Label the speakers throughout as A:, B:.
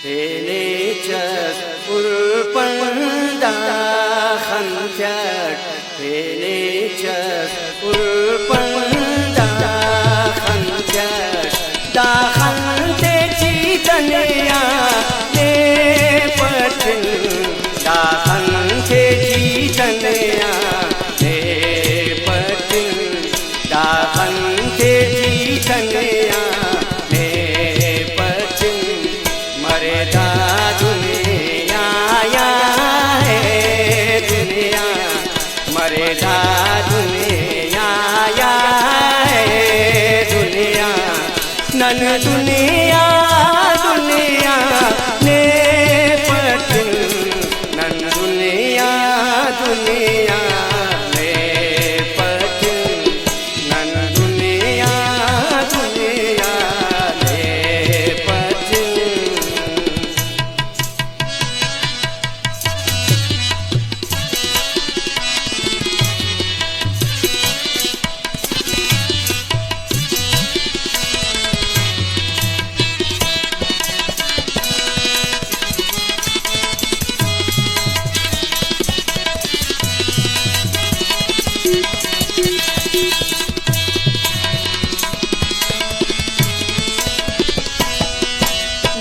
A: Penecek urpanda khantyat Penecek urpanda khantyat Da khante chitanya ne patin Da khante chitanya ne patin Da khante chitanya नन दुनिया दुनिया ने पतिन none दुनिया दुनिया ने पतिन नन दुनिया दुनिया ने पतिन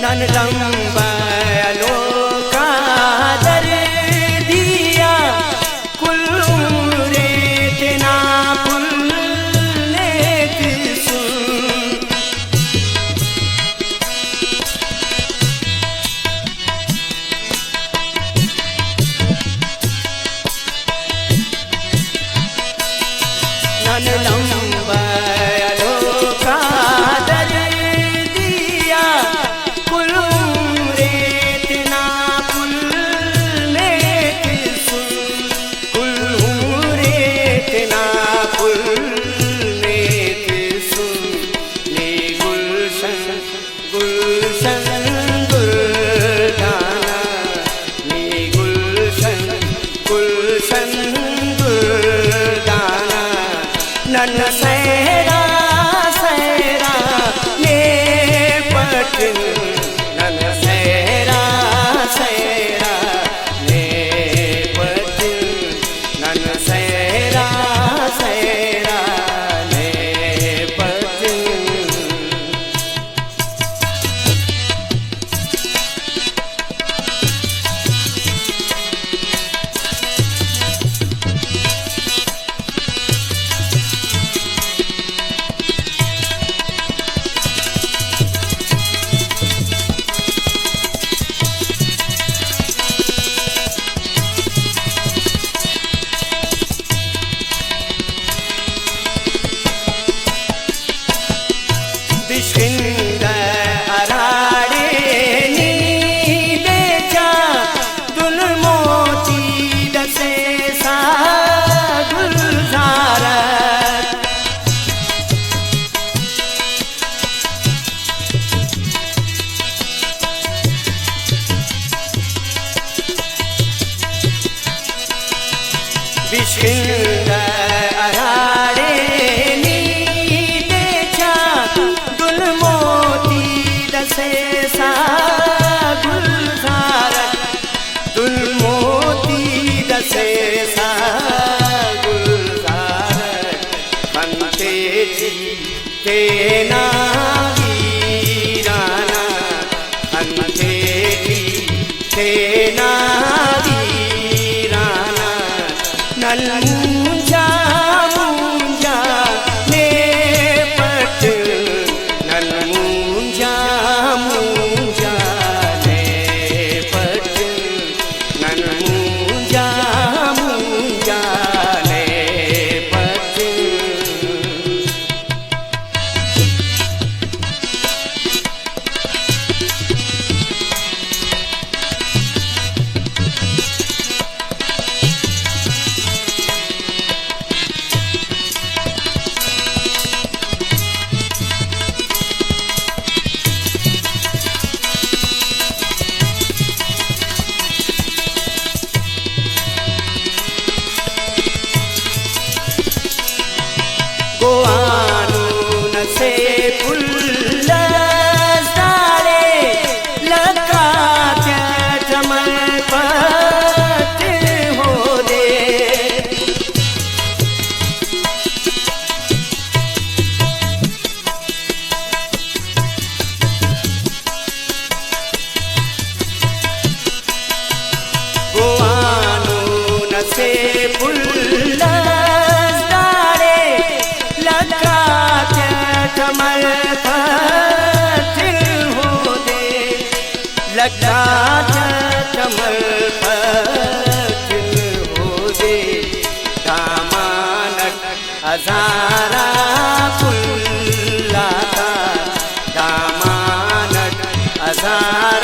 A: नन लंबा लोका दर दिया कुल उम्रे तेना पुल लेत सुन नन लंबा लोका दर दिया नन सहरा सहरा ने पतिन नन सहरा सहरा ने पतिन नन सहरा सहरा ने पतिन विश्किंद अराड़े नीले चा गुल मोती दसे सा गुलजार गुल सेना वीराना नलमुंजा मुंजा ने पट नलमुंजा मुंजा ने पट नलमुंजा मुंजा ने पट गोआनून से पुल्लस डाले लगा चमल पट हो दे गोआनून से पुल्लस डाले लगा चमल पट हो दे लगा चमल पट हो दे दामानक हजारा पुल्ला का दामानक हजारा